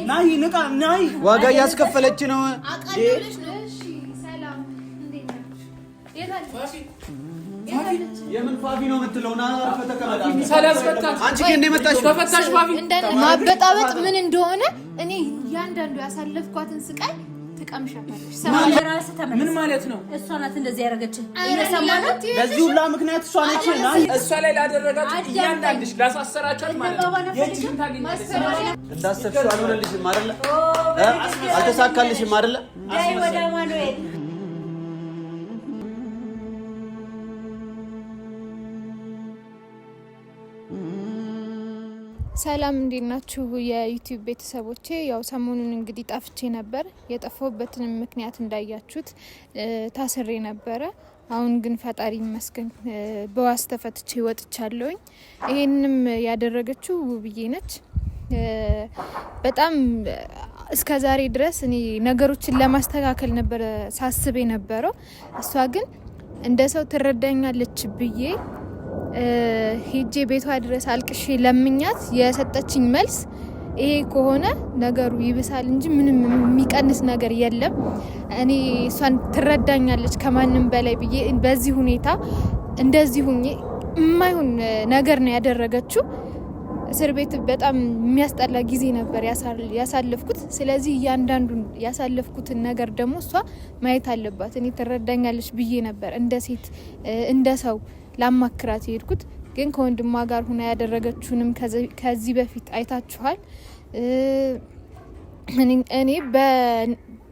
ናይ ንቃ ናይ ዋጋ ያስከፈለች ነው አቃደለሽ ነው እሺ ሰላም እንዴት ነሽ የምን ፋፊ ነው የምትለውና ፈተከመዳ ሰላም ፈታሽ አንቺ ግን እንደመጣሽ ተፈታሽ ፋፊ ማበጣበጥ ምን እንደሆነ እኔ ያንዳንዱ ያሳለፍኳትን ስቃይ ተቀምሻለሽ ሰማራስ ተመለስ ምን ማለት ነው እሷ ናት እንደዚህ ያረጋች እየሰማነው ለዚህ ሁላ ምክንያት እሷ ነች ናይ እሷ ላይ ላደረጋችሁ እያንዳንድሽ ላሳሰራቻት ማለት ነው የእጅሽን ታገኛለሽ እንዳሰብሽው አልሆነልሽም አይደለ አልተሳካልሽም አይደለ ዳይ ወደ ማኑኤል ሰላም እንዴት ናችሁ የዩቲዩብ ቤተሰቦቼ ያው ሰሞኑን እንግዲህ ጠፍቼ ነበር የጠፋሁበትን ምክንያት እንዳያችሁት ታስሬ ነበር አሁን ግን ፈጣሪ ይመስገን በዋስ ተፈትቼ ወጥቻለሁኝ ይሄንንም ያደረገችው ውብዬ ነች በጣም እስከዛሬ ድረስ እኔ ነገሮችን ለማስተካከል ነበር ሳስብ የነበረው እሷ ግን እንደ ሰው ትረዳኛለች ብዬ ሄጄ ቤቷ ድረስ አልቅሼ ለምኛት የሰጠችኝ መልስ ይሄ ከሆነ ነገሩ ይብሳል እንጂ ምንም የሚቀንስ ነገር የለም እኔ እሷን ትረዳኛለች ከማንም በላይ ብዬ በዚህ ሁኔታ እንደዚህ ሁኜ የማይሆን ነገር ነው ያደረገችው እስር ቤት በጣም የሚያስጠላ ጊዜ ነበር ያሳለፍኩት ስለዚህ እያንዳንዱን ያሳለፍኩትን ነገር ደግሞ እሷ ማየት አለባት እኔ ትረዳኛለች ብዬ ነበር እንደ ሴት እንደ ሰው ላማክራት የሄድኩት ግን ከወንድሟ ጋር ሆና ያደረገችውንም ከዚህ በፊት አይታችኋል እኔ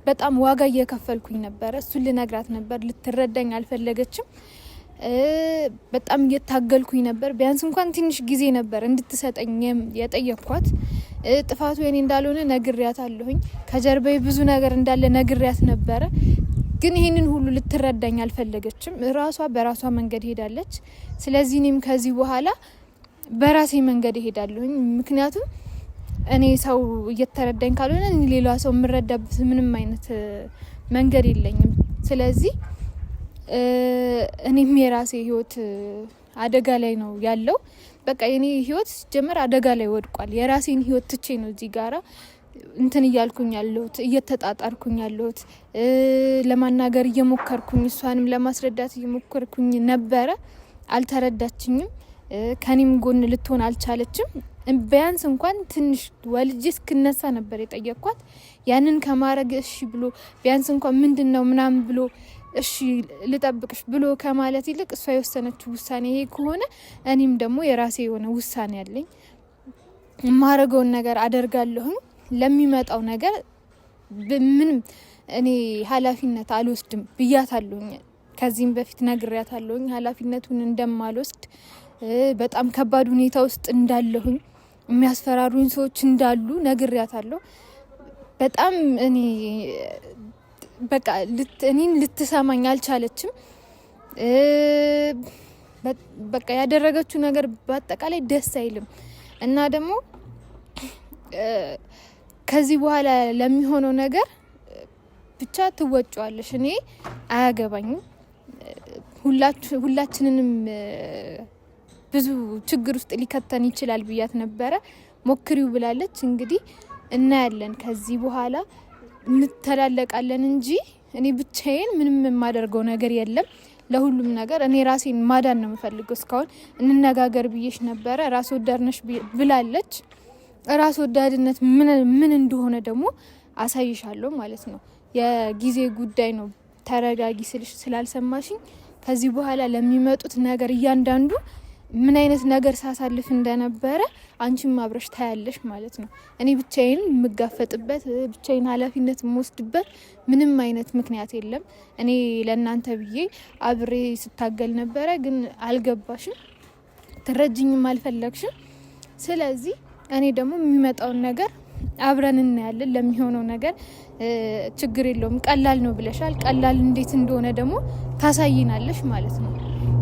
በጣም ዋጋ እየከፈልኩኝ ነበር እሱን ልነግራት ነበር ልትረዳኝ አልፈለገችም በጣም እየታገልኩኝ ነበር ቢያንስ እንኳን ትንሽ ጊዜ ነበር እንድትሰጠኝ የጠየቅኳት ጥፋቱ የኔ እንዳልሆነ ነግሬያታለሁኝ ከጀርባዬ ብዙ ነገር እንዳለ ነግሬያት ነበር ግን ይሄንን ሁሉ ልትረዳኝ አልፈለገችም ራሷ በራሷ መንገድ ሄዳለች ስለዚህ እኔም ከዚህ በኋላ በራሴ መንገድ ሄዳለሁኝ ምክንያቱም እኔ ሰው እየተረዳኝ ካልሆነ እኔ ሌላ ሰው ምረዳበት ምንም አይነት መንገድ የለኝም ስለዚህ እኔም የራሴ ህይወት አደጋ ላይ ነው ያለው በቃ የኔ ህይወት ጀመር አደጋ ላይ ወድቋል የራሴን ህይወት ትቼ ነው እዚህ ጋራ እንትን እያልኩኝ ያለሁት እየተጣጣርኩኝ ያለሁት ለማናገር እየሞከርኩኝ እሷንም ለማስረዳት እየሞከርኩኝ ነበር አልተረዳችኝም ከኔም ጎን ልትሆን አልቻለችም ቢያንስ እንኳን ትንሽ ወልጄ እስክነሳ ነበር የጠየቅኳት ያንን ከማረግ እሺ ብሎ ቢያንስ እንኳን ምንድነው ምናምን ብሎ እሺ ልጠብቅሽ ብሎ ከማለት ይልቅ እሷ የወሰነችው ውሳኔ ይሄ ከሆነ እኔም ደግሞ የራሴ የሆነ ውሳኔ አለኝ ማረገውን ነገር አደርጋለሁ ለሚመጣው ነገር ምንም እኔ ኃላፊነት አልወስድም ብያታለሁኝ ከዚህም በፊት ነግሬያታለሁኝ ኃላፊነቱን እንደማልወስድ በጣም ከባድ ሁኔታ ውስጥ እንዳለሁኝ የሚያስፈራሩኝ ሰዎች እንዳሉ ነግሬያታለሁ በጣም እኔ በቃ እኔን ልትሰማኝ አልቻለችም በቃ ያደረገችው ነገር በአጠቃላይ ደስ አይልም እና ደግሞ ከዚህ በኋላ ለሚሆነው ነገር ብቻ ትወጪዋለሽ እኔ አያገባኝም ሁላችንንም ብዙ ችግር ውስጥ ሊከተን ይችላል ብያት ነበረ ሞክሪው ብላለች እንግዲህ እናያለን ከዚህ በኋላ እንተላለቃለን እንጂ እኔ ብቻዬን ምንም የማደርገው ነገር የለም ለሁሉም ነገር እኔ ራሴን ማዳን ነው የምፈልገው እስካሁን እንነጋገር ብዬሽ ነበረ ራስ ወዳድነሽ ብላለች ራስ ወዳድነት ምን እንደሆነ ደግሞ አሳይሻለሁ ማለት ነው የጊዜ ጉዳይ ነው ተረጋጊ ስልሽ ስላልሰማሽኝ ከዚህ በኋላ ለሚመጡት ነገር እያንዳንዱ ምን አይነት ነገር ሳሳልፍ እንደነበረ አንቺም አብረሽ ታያለሽ ማለት ነው እኔ ብቻዬን የምጋፈጥበት ብቻዬን ኃላፊነት የምወስድበት ምንም አይነት ምክንያት የለም እኔ ለእናንተ ብዬ አብሬ ስታገል ነበረ ግን አልገባሽም ትረጅኝም አልፈለግሽም ስለዚህ እኔ ደግሞ የሚመጣውን ነገር አብረን እናያለን ለሚሆነው ነገር ችግር የለውም ቀላል ነው ብለሻል ቀላል እንዴት እንደሆነ ደግሞ ታሳይናለሽ ማለት ነው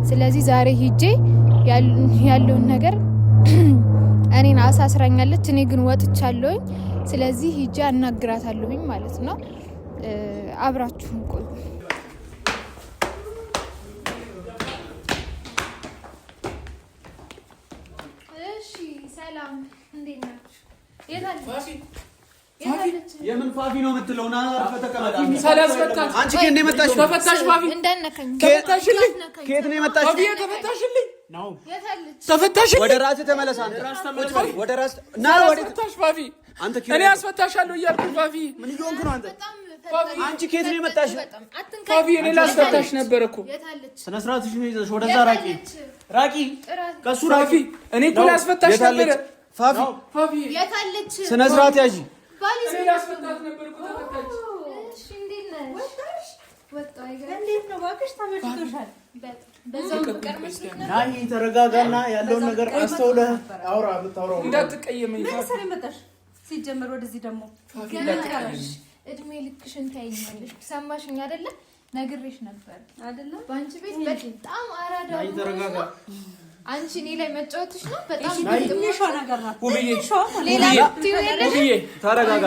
ስለዚህ ዛሬ ሂጄ ያለውን ነገር እኔን አሳስራኛለች እኔ ግን ወጥቻለሁኝ ስለዚህ ሂጄ አናግራታለሁኝ ማለት ነው አብራችሁን ቆዩ እሺ ሰላም እንዴት ናችሁ ፋሲ የምን ፋፊ ነው የምትለው? ና ተቀመጣ። ሳላስፈታት አንቺ ከእንደ መጣሽ ተፈታሽ ፋፊ እንዳነካኝ ተፈታሽልኝ ከየት ነው የመጣሽ? ፋፊ ተፈታሽልኝ ነው ተፈታሽልኝ። ወደ ራስህ ተመለስ አንተ። ወደ ራስህ ና። ወደ ተፈታሽ ፋፊ አንተ እኔ አስፈታሻለሁ እያልኩ ፋፊ ምን እየሆንክ ነው አንተ? አንቺ ከየት ነው የመጣሽ? ፋፊ እኔ ላስፈታሽ ነበር እኮ። ስነ ስርዓትሽ ነው ይዘሽ ወደዛ ራቂ ራቂ ከሱ ራቂ። እኔ እኮ ላስፈታሽ ነበር ፋፊ ፋፊ የታለች? ስነ ስርዓት ያዢ። እኔ ላስፈታት ነበር እኮ ተፈታች። እሺ እንዴት ነሽ? ወጣው አይገርም። እንዴት ነው እባክሽ? ተመችቶሻል? በዛው ፍቅር መስሎኝ ነበር። ናይ ተረጋጋና ያለውን ነገር አስተውለህ አውራ። የምታወራው እንዳትቀየመኝ ምን ፋፊ። ሰሪ መጣሽ? ሲጀመር ወደዚህ ደግሞ ገና ቀረሽ። እድሜ ልክሽን ታይኛለሽ። ሰማሽኝ አይደለ? ነግሬሽ ነበር አይደለ? በአንቺ ቤት በጣም አራዳ ናይ ተረጋጋ። አንቺ እኔ ላይ መጫወትሽ ነው። በጣም ትንሿ ነገር ናት። ውብዬ ሌላ ትይውልሽ። ውብዬ ተረጋጋ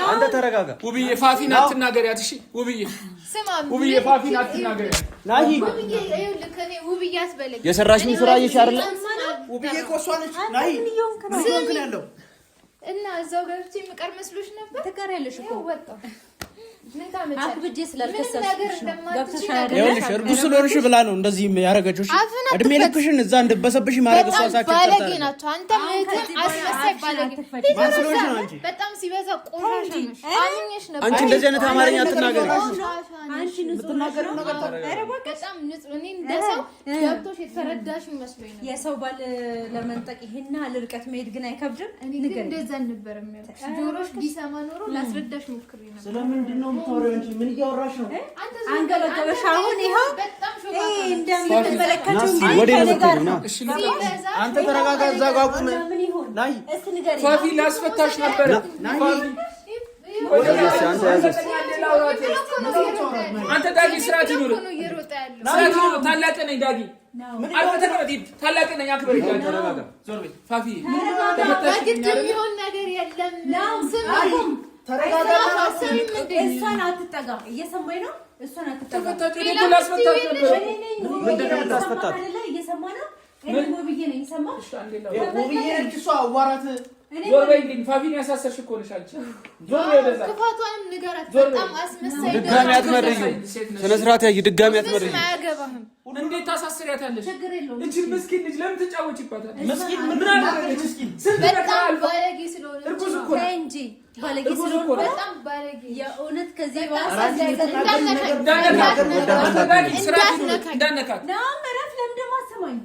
አንተ ተረጋጋ። ውብዬ ፋፊን አትናገሪያት እሺ። ውብዬ ስማ ውብዬ ፋፊን አትናገሪያት። ናይ ውብዬ ይኸውልህ ከኔ ውብዬ አትበለኝ። የሰራሽውን ስራ እየሽ አይደለ? ውብዬ እኮ እሷ ነች። ናይ ምን እየሆንክ ነው ያለው? እና እዛው ገብቼ የምቀር መስሎሽ ነበር? ትቀሪያለሽ እኮ ወጣሁ። ምን ታመጫለሽ? አክብጄ ስላልከሰስኩሽ ነው። ገብተሽ ይኸውልሽ እርጉዝ ስለሆንሽ ብላ ነው እንደዚህ ያደረገችው። እድሜ ልክሽን እዛ እንድበሰብሽ ማድረግ እሷ ሳቸው ባለጌ ናቸው። አንተ እህትም አስመሳይ ባለጌ ማስሎሽ ነው አንቺ። በጣም ሲበዛ ቆሻሻ ነሽ። አምኜሽ ነበር። አንቺ እንደዚህ አይነት አማርኛ አትናገሪ። አንቺ የምትናገሪው ነገር በጣም ንጹህ እኔ እንደሰው ገብቶሽ የተረዳሽ መስሎኝ ነው። የሰው ባል ለመንጠቅ ይሄን ያህል ርቀት መሄድ ግን አይከብድም? እኔ ግን እንደዛ አልነበረም ያልኩሽ። ጆሮሽ ቢሰማ ኖሮ ላስረዳሽ ሞክሬ ነበር። ስለምንድን ነው የምታወሪው አንቺ? ምን እያወራሽ ነው? አንገበገበሽ። አሁን ይኸው በጣም እንደምትመለከቱት ወደ ነው ነው። እሺ አንተ ተረጋጋ። እዛ ጋር ቁም። ምን ይሁን ናይ እስቲ ንገሪኝ። ፋፊ ላስፈታሽ ነበር ናይ አንተ ዳጊ ስርዓት ይኑር። ስርዓት ይኑር። ታላቅ ነኝ ዳጊ። አልፈተከበት ታላቅ ነኝ አክብር። ተረጋጋ። ዞር በይ ፋፊ። በግድ የሚሆን ነገር የለም። ስም ተረጋጋ። እሷን አትጠጋ። እየሰማኝ ነው። እሷን አትጠጋ። ተፈታች። እኔ ላስፈታት ነበር። ምንድን ነው የምታስፈታት? እየሰማ ነው። እኔ ውብዬ ነኝ። ሰማሽ? ውብዬ ነች እሷ። አዋራት። ዞር በይልኝ። ፋፊን ያሳሰርሽ እኮ ነሽ አንቺ። ዞር በይ ወደዛ። ክፋቷንም ንገራት። በጣም አስመሳይ ድጋሚ አትመርዩ። ስነ ስርዓት ያዢ። ድጋሚ አትመርዩ። አያገባህም። እንዴት ታሳስሪያታለሽ? ችግር የለውም። እቺ ምስኪን ልጅ ለምን ትጫወቺባታል? ምስኪን ምን አደረገች? ምስኪን ስንት በጣም በቃል ባለጌ ስለሆነ እርጉዝ እኮ ተይ እንጂ ባለጌ እርጉዝ ስለሆነ እኮ ነው። በጣም ባለጌ የእውነት ከዚህ በኋላ እንዳነካት ነው። መረፍ ለምን ደግሞ አሰማኝ?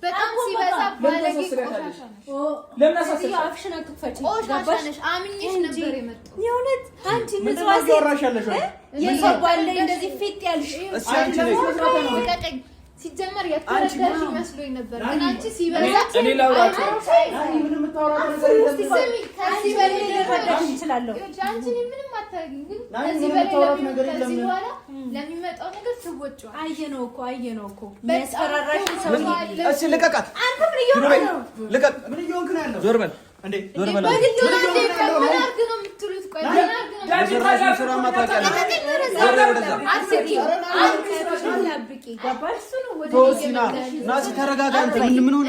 በጣም ሲበዛ ባለጌ ቆሻሻ ነሽ። ለምን አሳሰብሽ? አፍሽን አትክፈቺ። ቆሻሻ ነሽ። አምኜሽ ነበር የመጣው። የእውነት አንቺ ምንድን ነው እያወራሽ ያለሽው? የሰው ባል ላይ እንደዚህ ፊት ያልሽ እስኪ አንቺ ነሽ ልቀቀኝ። ሲጀመር የተረዳሽ መስሎኝ ነበር፣ ግን አንቺ ሲበዛ እኔ ላውራቸው። ምንም የምታወራው ነገር የለም። ስሚ፣ ከዚህ በላይ ልረዳሽ እችላለሁ። አንቺ እኔ ምንም አታደርጊም፣ ግን ናይ ከዚህ ምንም በላይ የምታወራት ነገር ከዚህ የለም። በኋላ ለሚመጣው ነገር ትወጪዋለሽ። አየነው እኮ የሚያስፈራራሽ ሰው እስኪ ልቀቃት። አንተ ምን እየሆንክ ነው? ልቀቅ። ምን እየሆንክ ነው ያለው? ዞር በል እንዴ! ዞር በል። በግድ ሆነ እንዴ? ምን አድርግ ነው የምትሉት? ቆይ ምን አድርግ ነው? የሰራሽውን ስራ ማታውቂያለሽ። ዞር በል ወደዛ። ተወሲና ናዚ ተረጋጋ። አንተ ምን ሆነ?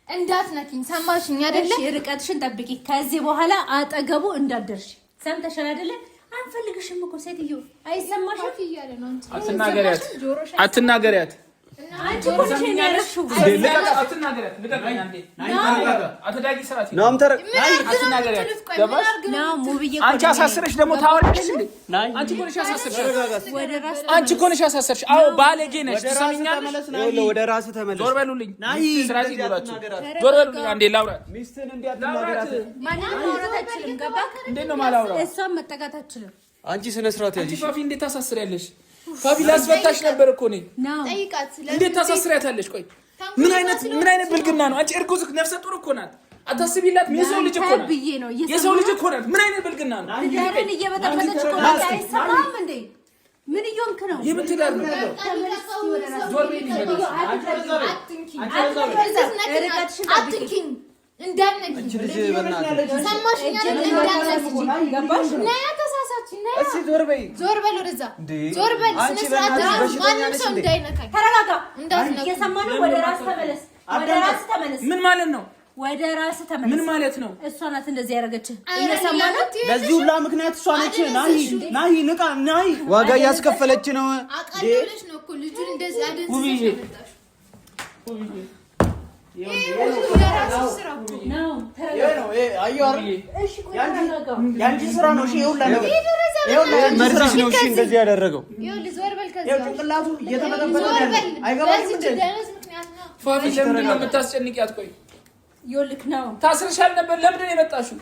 እንዳትነኪኝ። ሰማሽኝ አይደለ? ርቀትሽን ጠብቂ። ከዚህ በኋላ አጠገቡ እንዳትደርሺ። ሰምተሻል አይደለ? አንፈልግሽም እኮ ሴትዮ። አይሰማሽም? እያለ ነው እንጂ አትናገሪያት፣ አትናገሪያት። አንቺ እኮ ነሽ ያለሽው። አትናገሪያት። ልቀቀኝ አንዴ። አትዳጊ ስርዓት ናም ተረ አትናገሪያት። ገባሽ? አንቺ አሳስረሽ ደግሞ ታወሪያለሽ እንዴ? አንቺ እኮ ነሽ ያሳስረሽ። አንቺ እኮ ነሽ ያሳስረሽ። አዎ ባለጌ ነሽ። ትሰሚኛለሽ? ወደ ራስህ ተመለስ። ዞር በሉልኝ። ስርዓት ይኑራችሁ። ዞር በሉልኝ አንዴ ላውራ። ሚስትህን እንዲያትናገራት። ማንም ማውራት አይችልም። ገባክ? እንዴት ነው ማላውራው? እሷን መጠጋት አትችልም። አንቺ ስነ ስርዓት ያጂ። ፋፊ እንዴት ታሳስሪያለሽ? ፋፊ ላስፈታሽ ነበር እኮ እኔ። ጠይቃት። እንዴት ታሳስሪያታለሽ? ቆይ ምን አይነት ብልግና ነው? አንቺ እርጉዝ ነፍሰ ጡር እኮ ናት። አታስቢላት። የሰው ልጅ እኮ ናት። የሰው ልጅ እኮ ናት። ምን አይነት ብልግና ነው? ትዳርን እየበጠበጠች እኮ ናት። አይሰማም እንዴ? ምን እየሆንክ ነው? የምን ትዳር ነው? አትንኪኝ። እንዳትነኪኝ። ልጅ በእናትህ ሰማሽኝ አይደል? እንዳትነኪኝ። ገባሽ? ነይ ተሳሳችኝ። ነይ እስኪ ዞር በይ። ዞር በል ወደዛ። ዞር በል። ስነ ስርዓት ማንም ሰው እንዳይነካኝ። ተረጋጋ። እንዳትነካኝ። እየሰማነው። ወደ ራስ ተመለስ። ወደ ራስ ተመለስ። ምን ማለት ነው? ወደ ራስ ተመለስ። ምን ማለት ነው? እሷ ናት እንደዚህ ያደረገች። እየሰማህ ለዚህ ሁላ ምክንያት እሷ ነች። ናይ ንቃ ናይ ዋጋ እያስከፈለች ነው። አቃለለች ነው እኮ ልጁን እንደዚህ አደንስ ያመጣሽ ያንቺ ስራ ነው። እሺ ይኸውልህ መርዝሽ ነው። እሺ እንደዚህ ያደረገው ጭንቅላቱ እየተመለመለ ነው። አይገባሽም እንዴ? ፋፊ ለምን ነው የምታስጨንቂያት? ቆይ ይኸውልህ ነው ታስርሻል ነበር። ለምን ነው የመጣሽው?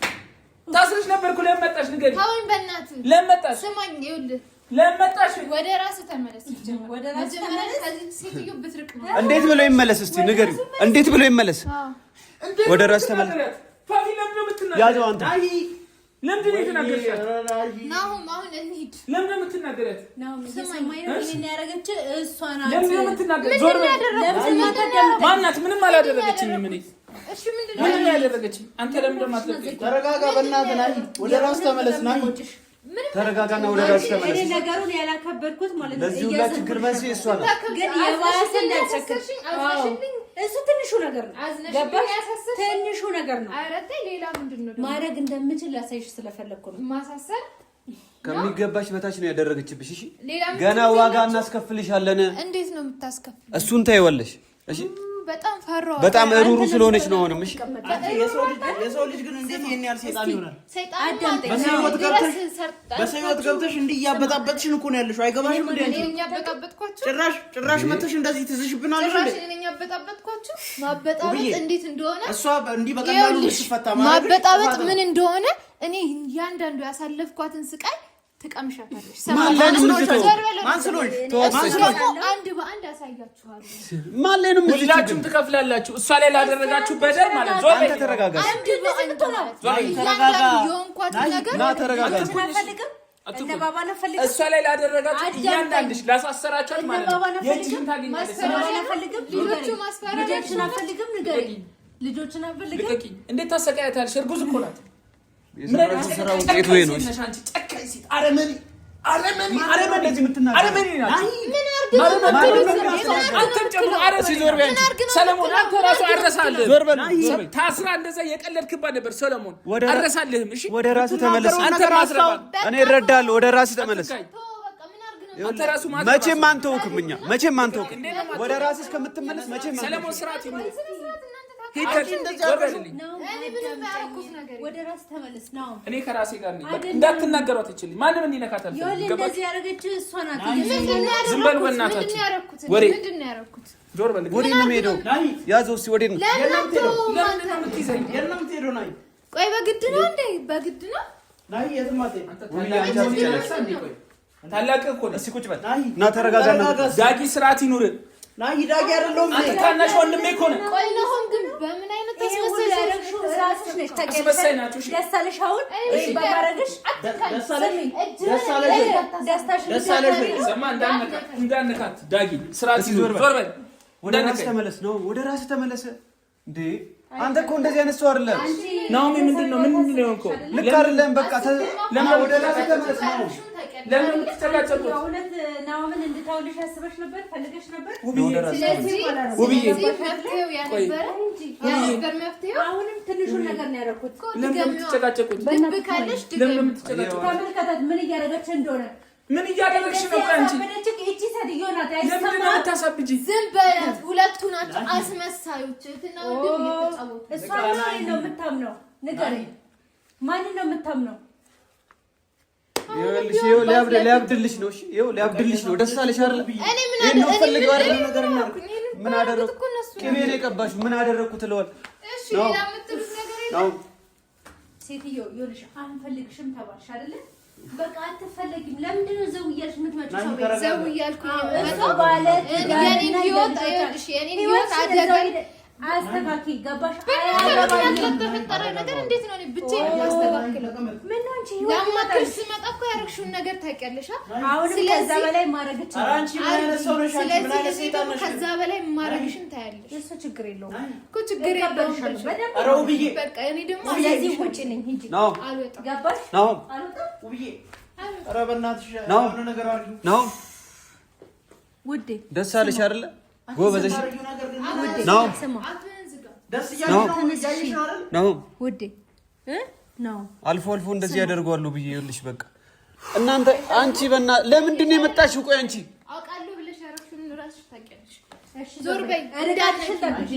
ታስርሽ ነበር እኮ ለምን መጣሽ? ንገሪኝ። አሁን በእናትህ ለምን መጣሽ? ስማኝ፣ ይኸውልህ ለምን መጣሽ? ወደ ራስህ ተመለስ። ወደ ራስህ ተመለስ። ከዚህ ሴትዮ ብትርቅ ነው። እንዴት ብሎ ይመለስ? እስቲ ንገሪኝ። እንዴት ብሎ ይመለስ? ወደ ራስህ ተመለስ። ፋፊ ለምን ነው የምትናገረው? ያዘው አንተ። ለምን ነው የምትናገሪያት? ናሁም አሁን እንሂድ። ለምን ነው የምትናገሪያት? ናሁም ሰማይ ነው ይሄን ያደረገች እሷ ናት። ለምን ነው የምትናገሪያት? ዞር በል። ማናት? ምንም አላደረገችኝም። እኔ እሺ ምንድን ነው ያደረገችኝ? አንተ ለምን ነው የማትለቀኝ? ተረጋጋ፣ በእናትህ ናይ ወደ ራስህ ተመለስ። ናይ ተረጋጋና ወደ ራስህ ተመለስ። እኔ ነገሩን ያላከበድኩት ማለት ነው። ለዚህ ሁላ ችግር መንስኤ እሷ ናት። ግን የባሰ እንዳልቸከርሽኝ እሱ ትንሹ ነገር ነው። ገባሽ? ትንሹ ነገር ነው። አረተ ሌላ ምንድነው ማድረግ እንደምችል ላሳይሽ ስለፈለኩ ነው። ማሳሰር ከሚገባሽ በታች ነው ያደረገችብሽ። እሺ ገና ዋጋ እናስከፍልሻለን። እንዴት ነው የምታስከፍል? እሱን ታይዋለሽ። እሺ በጣም ፈራው። በጣም ሩሩ ስለሆነች ነው። አሁንም እሺ የሰው ልጅ ግን እንዴት ይሄን ያህል ሰይጣን ይሆናል? በሰው ህይወት ገብተሽ እንዲህ እያበጣበጥሽን እኮ ነው ያለሽው። አይገባሽም እንዴ? እኛ ያበጣበጥኳችሁ ጭራሽ መተሽ እንደዚህ ትዝሽብናለሽ እንዴ? እኛ ያበጣበጥኳችሁ ማበጣበጥ እንዴት እንደሆነ እሷ እንዲህ በቀላሉ ልትፈታ ማበጣበጥ ምን እንደሆነ እኔ እያንዳንዱ ያሳለፍኳትን ስቃይ ትቀምሻታለሽ። ማን ስለሆንሽ አንድ በአንድ ያሳያችኋለሁ። ማለንም ሁላችሁም ትከፍላላችሁ። እሷ ላይ ላደረጋችሁ በደል ማለት ዞር አንተ ተረጋጋ። አንድ በአንድ ተረጋጋ። የሆንኳትን ነገር ና ተረጋጋ። እሷ ላይ ላደረጋችሁ እያንዳንድሽ ላሳሰራችኋት ማለት ነው የእጅሽን ታገኛለሽ። ልጆቹ ማስፈራራት አልፈልግም። ንገሪኝ። ልጆችን አልፈልግም። ልቀቂኝ። እንዴት ታሰቃያታለሽ? እርጉዝ እኮ ናት። ምን አይነት ስራ ውጤት ወይ ነው? አረመኔ እንደዚህ የምትናገር አረመኔ ናት። አንተም ጨምሮ አረመኔ ሰለሞን፣ አንተ ራሱ አረሳለህ። ታስራ እንደዛ የቀለድክባት ነበር ሰለሞን። አረሳልህም። እሺ ወደ ራስህ ተመለስ። አንተ ማስራው እኔ እረዳለሁ። ወደ ራስህ ተመለስ። አንተ ራሱ መቼም አንተውክም። እኛ መቼም አንተውክም። ወደ ራስህ እስከምትመለስ መቼም ሰለሞን ስርዓት ይሁን። ወደ ራስ ተመለስ ነው። እኔ ከራሴ ጋር ነኝ። እንዳትናገሯት እችልኝ ማንም እንዲነካታል። እንደዚህ ያደረገች እሷ ናት። ዝም በሉ በእናታችሁ። ወሬ ምንድን ነው ያደረኩት? ዞር በል። ወዴት ነው የምሄደው? ያዘው እስኪ። ወዴት ነው? ለምን ነው የምትይዘኝ? ቆይ በግድ ነው እንዴ? በግድ ነው? ታላቅ እኮ ነው። እስኪ ቁጭ በል እና ተረጋጋና ዳጊ ስርዓት ይኑር። ናይ ዳጊ አይደለም አንተ ታናሽ ወንድሜ እኮ ነው። ቆይ ነው ግን በምን አይነት ተስመሰል ያደረግሽው? ራስሽ ነሽ ተቀበለሽ። ደስ አለሽ? አሁን በማረግሽ ደስታሽ ሰማ እንዳነካት ዳጊ ስርዓት ይኑር። ዞር በል። ወደ ራስህ ተመለስ ነው። ወደ ራስህ ተመለስ እንዴ! አንተ እኮ እንደዚህ አይነት ሰው አይደለም። ናኦሚ ምንድነው እኮ ልክ አይደለም። በቃ ለምን ወደ ራስህ ተመለስ ነው? ለምን የምትጨቃጨቁት? እውነት ናኦምን እንድታውልሽ አስበሽ ነበር? ፈልገሽ ነበር? ውብዬ አሁንም ትንሹን ነገር ነው ያደረኩት። ለምን የምትጨቃጨቁት? ለምን የምትጨቃጨቁት? ተመልከታት ምን እያደረገች እንደሆነ። ምን እያደረግሽ ነው? አንቺ እቺ ሴትዮ ናት። ለምን ነው የምታሳብጂ? ዝም በላት። ሁለቱ ናቸው አስመሳዮች። እህትና ወንድም እየተጫወቱ። እሷ ማንን ነው የምታምነው? ንገረኝ። ማንን ነው የምታምነው? ይኸው ሊያብድልሽ ነው። እሺ ይኸው ሊያብድልሽ ነው። ደስ አለሽ አይደል? እኔ ምን አደረኩ? ቅቤ ነው የቀባሽው። ምን አደረኩ ትለዋል። እሺ ሌላ የምትሉት ነገር የለም? ሴትዮ ይኸውልሽ አንፈልግሽም ተባልሽ አይደለ? በቃ አትፈለጊም። ለምንድን ነው ዘው እያልሽ የምትመጪው? ሰው ቤት ዘው እያልኩኝ የኔን ህይወት አደጋ አስተካኪ። ገባሽ? ተፈጠረ ነገር እንዴት ነው ብቻዬን የማስተካክለው? ምን ነው አንቺ ለማከል ስመጣ እኮ ያደረግሽውን ነገር ታውቂያለሽ። አሁንም ከዛ በላይ ማድረግ እችላለሁ። ስለዚህ ከዛ በላይ ማድረግሽን ታያለሽ። እሱ ችግር የለውም እኮ ችግር የለውም። በቃ እኔ ደግሞ ስለዚህ ውጪ ነኝ። ሂጂ። አልወጣም። ገባሽ? አልወጣም። ኧረ በእናትሽ የሆነ ነገር አድርጊ ነው ውዴ። ደስ አለሽ አይደለ? ጎበዘሽ ውዴ ነው። ደስ እያለሽ ነው ውዴ ነው አልፎ አልፎ እንደዚህ ያደርጋሉ ብዬ ይልሽ በቃ እናንተ አንቺ በእና ለምንድን ነው የመጣሽው? ቆይ አንቺ አውቃለሁ ብለሽ ያረፍሽውን ራስሽ ታውቂያለሽ። እሺ ዞር በይ እንዳልሽን ታውቂ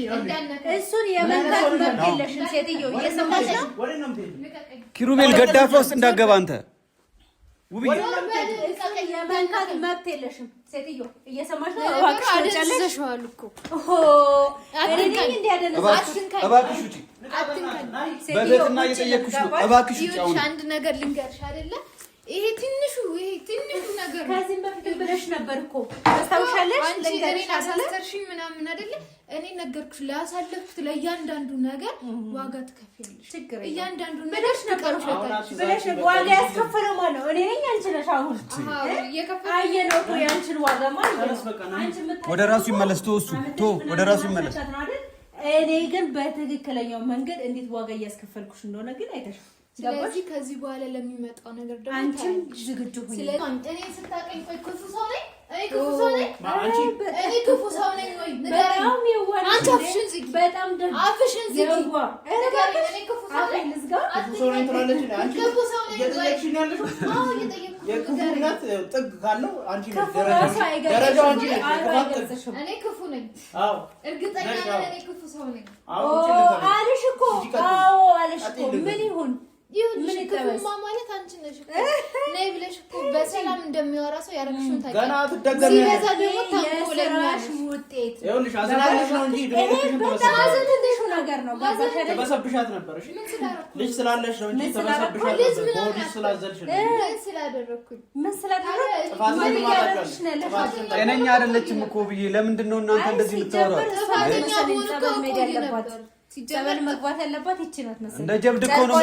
እሱን የመንካት መብት የለሽም ሴትዮ እየሰማሽ ነው ኪሩቤል ገዳፋ ውስጥ እንዳገባ አንተ ውብዬ የመንካት መብት የለሽም ሴትዮ እየሰማሽ ነው እባክሽ አደረሰሽዋል እኮ እባክሽ ውጪ በደትና እየጠየቅኩሽ ነው እባክሽ ውጪ አሁን አንድ ነገር ልንገርሽ አይደለ ይሄ ትንሹ ነገር ከዚህም በፊት ብለሽ ነበር እኮ ታስታውሻለሽ ለእንግዲህ አሳሰርሽኝ ምናምን አይደለ እኔ ነገርኩሽ ላሳለፍኩት ለእያንዳንዱ ነገር ዋጋ ትከፍያለሽ እያንዳንዱ ነገር ብለሽ ዋጋ ያስከፈለው ማለት ነው እኔ ነኝ አንቺ ነሽ አሁን አየነው እኮ ያንቺን ዋጋ ማለት ነው ወደ ራሱ ይመለስ ወደ ራሱ ይመለስ እኔ ግን በትክክለኛው መንገድ እንዴት ዋጋ እያስከፈልኩሽ እንደሆነ ግን አይተሽ ስለዚህ ከዚህ በኋላ ለሚመጣው ነገር ደግሞ አንቺም ዝግጁ ሁኚ ስለዚህ እኔ ስታቀኝ ቆይ ክፉ ሰው ነኝ እኔ ክፉ ሰው ነኝ ወይ በጣም ይዋል አንቺ አፍሽን ዝጊ በጣም ደግ አፍሽን ዝጊ እኔ ክፉ ሰው ነኝ ክፉ ሰው ነኝ ትላለች አንቺ ክፉ ሰው ነኝ እየጠየቅሽ ነው ያለሽው አዎ እየጠየቅኩ የክፉነት ጥግ ካለው አንቺ ደረጃው አንቺ እኔ ክፉ ነኝ አዎ እርግጠኛ ነኝ እኔ ክፉ ሰው ነኝ አለሽ እኮ አዎ አለሽ እኮ ምን ይሁን ምን ይተበስ ማለት አንቺ ነሽ እኮ ነይ ብለሽ እኮ በሰላም እንደሚወራ ሰው ያረክሽውን ታውቂ ገና ትደገሚያለሽ ሲበዛ ደግሞ ታቆለኛሽ ውጤት ይኸውልሽ አዝናለሽ ነው እንጂ ድሮሽን ተበሰብሽ ነገር ነው ተበሰብሻት ነበር እሺ ልጅ ስላለሽ ነው እንጂ ተበሰብሻት ነበር ቦዲስ ስላዘልሽ ነው ስላደረኩኝ ምን ስላደረኩሽ ጤነኛ አይደለችም እኮ ብዬ ለምንድን ነው እናንተ እንደዚህ የምታወራው ጥፋተኛ ሆንኩ ሲጀመር መግባት ያለባት ይቺ ናት መሰለኝ እንደ ጀብድ እኮ ነው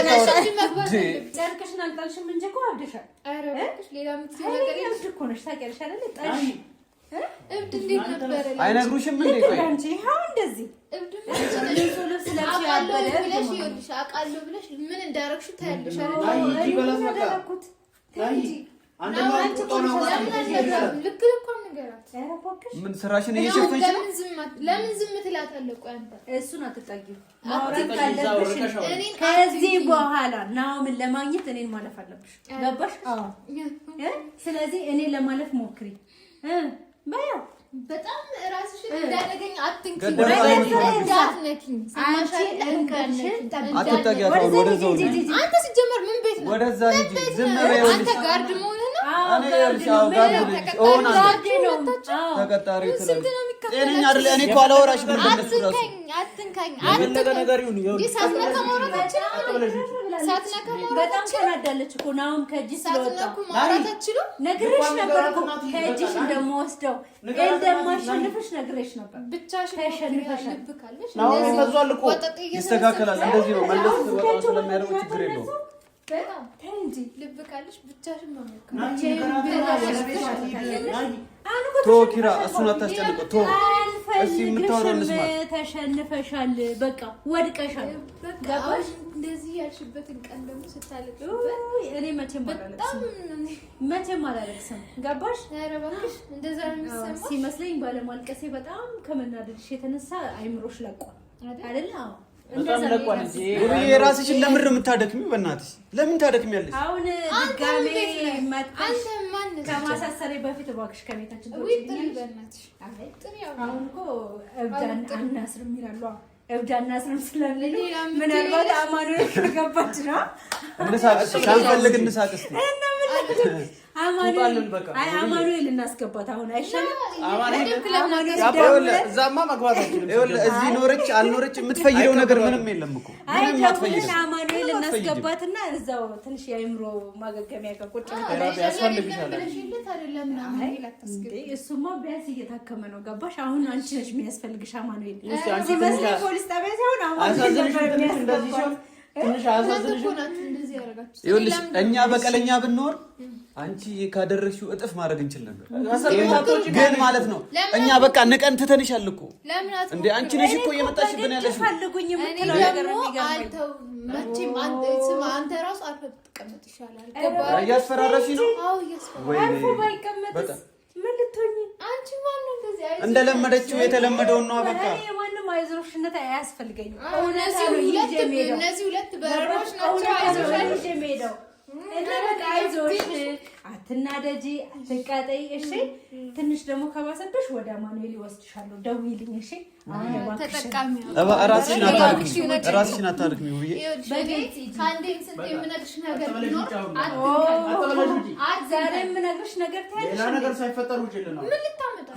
መግባት ጨርቅሽን አልጣልሽም እንጂ እኮ አብደሻል ኧረ እባክሽ ሌላ ምትይ ነገር እብድ እኮ ነሽ ታውቂያለሽ አይደል ጣልሽ እብድ እንዴት ነበር አይነግሩሽም እንዴ ቆይ አንቺ ይሄው እንደዚህ እብድ ልብስ ለብሽ ያበደ ብለሽ ይኸውልሽ አውቃለሁ ብለሽ ምን እንዳረግሽ ታያለሽ አይደል አይ ይጂ በላስ በቃ አይ አንተ ልክ እኮ ነገራት ምን ስራሽን እየሸፈንሽ ነው ለምን ዝም ትላታለህ ቆይ አንተ እሱን አትጣጊው ማውራት ካለብሽ ከዚህ በኋላ ናውምን ለማግኘት እኔን ማለፍ አለብሽ ገባሽ አዎ ስለዚህ እኔ ለማለፍ ሞክሪ ባያው በጣም ራስሽን እንዳደገኝ አትንኪ እንዳትነኪኝ አትጠጊያት አሁን ወደዛው አንተ ሲጀመር ምን ቤት ነው ወደዛ ልጅ ዝም በይው አንተ ጋርድ መሆን ነው እኔ ያልሻው ጋርድ ነው ተቀጣሪ ጤነኛ አይደለ እኔ እኮ አላወራሽም እንደነሱ ራሱ አትንካኝ የፈለገ ነገር ይሁን ሳትነካ ማውራታችን ሳትነካ በጣም ተናዳለች እኮ ናውም ከእጅ ስለወጣ ማውራታችን ነግሬሽ ነበር እኮ ከእጅሽ እንደምወስደው እንደማሸንፍሽ ነግሬሽ ነበር ብቻሽን ተሸንፈሻል ልብካለሽ ናው ተዟል እኮ ይስተካከላል እንደዚህ ነው መለስ ወጣው ስለሚያደርጉ ችግር የለውም በጣም እንጂ ልብካለሽ ብቻሽን ማመካ ቶኪራ እሱን አታስጨንቀው ቶ እሺ የምታወራው እንስማ ተሸንፈሻል በቃ ወድቀሻል ገባሽ እንደዚህ ያልሽበትን ቀን ደግሞ ስታለቅሽ እኔ መቼም አላለቅስም ገባሽ ኧረ እባክሽ እንደዛ ነው የሚሰማው ሲመስለኝ ባለማልቀሴ በጣም ከመናደድሽ የተነሳ አይምሮሽ ለቋል አይደል አዎ በጣም ለቋል እንጂ የራስሽን ለምን ነው የምታደክሚው በእናትሽ ለምን ታደክሚያለሽ አሁን ድጋሜ መጣሽ ከማሳሰሬ በፊት እባክሽ ከቤታችን አሁን እኮ እብዳን አናስርም ይላሉ እብዳን አናስርም ስለሚሉ ምናልባት አማኑኤል ከገባች ነው እንሳቅስ ሳንፈልግ እንሳቅስ አማኑኤል እናስገባት አሁን አይሻልም እዛማ መግባት አይችልም እዚህ ኖረች አልኖረች የምትፈይደው ነገር ምንም የለም እኮ ምንም አትፈይደው አማኑኤል እናስገባትና እዛው ትንሽ የአይምሮ ማገገሚያ ከቆጭ ያስፈልግሻል እሱማ ቢያንስ እየታከመ ነው ገባሽ አሁን አንቺ ነሽ የሚያስፈልግሽ አማኑኤል ሲመስለኝ ፖሊስ ጣቢያ ሲሆን አማኑኤል ትንሽ አሳዝንሽ እንደዚህ ያረጋችሁ ይኸውልሽ እኛ በቀለኛ ብንኖር አንቺ ካደረግሽው እጥፍ ማድረግ እንችል ነበር ግን ማለት ነው እኛ በቃ ንቀን ትተንሻል እኮ እንዴ አንቺ ነሽ እኮ እየመጣሽብን ያለሽ ፈልጉኝ የምትለው ነገር የሚገርመኝ መቼም አንተ ራሱ አርፈህ ብትቀመጥ ይሻላል እያስፈራራሽ ነው አዎ እያስፈራራሽ አርፎ ባይቀመጥስ ምን ልትሆኚ አንቺ ማን ነው እንደዚህ እንደለመደችው የተለመደው ነው በቃ አይዞሽነት አያስፈልገኝም። እነዚህ ሁለት በሮች ናቸው። አይዞሽ የሚሄደው እና በቃ አይዞሽ፣ አትናደጂ፣ አትቃጠይ። እሺ ትንሽ ደግሞ ከባሰብሽ ወደ አማኑኤል ይወስድሻለሁ። ደውይልኝ። እሺ ተጠቃሚ ራስሽን አታድክሚ ውብዬ። ከአንዴም ስንት የምነግርሽ ነገር ቢኖር ዛሬ የምነግርሽ ነገር ታያለሽ። ሌላ ነገር ሳይፈጠር ውጭ ነው። ምን ልታመጣ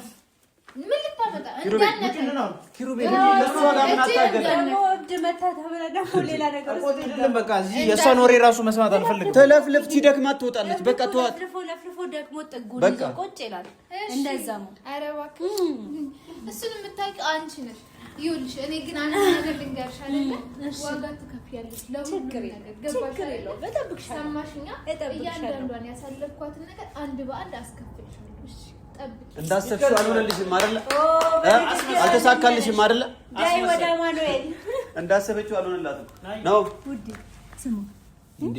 የእሷን ወሬ ራሱ መስማት አልፈልግም። ተለፍልፍ ሲደክማት ትወጣለች። በቃ ተዋት። ለፍልፎ ደግሞ ጥጉን ይዞ ቁጭ ይላል። እንደዛ ነው። ኧረ እባክሽ እሱን የምታውቂው አንቺ ነሽ። ይኸውልሽ እኔ ግን አንድ ነገር ልንገርሽ አይደለ? ዋጋ ትከፍያለሽ ለሁሉም ነገር። ገባሽ አይደለ? ሰማሽኛ? እያንዳንዷን ያሳለፍኳትን ነገር አንድ በአንድ አስከፍልሻለሁ። እሺ እንዳሰብሽው አልሆነልሽም አይደለ? አልተሳካልሽም አይደለ? ዳይ ወደ አማኑኤል እንዳሰበችው አልሆነላትም ነው። ውዴ ስሙ እንዴ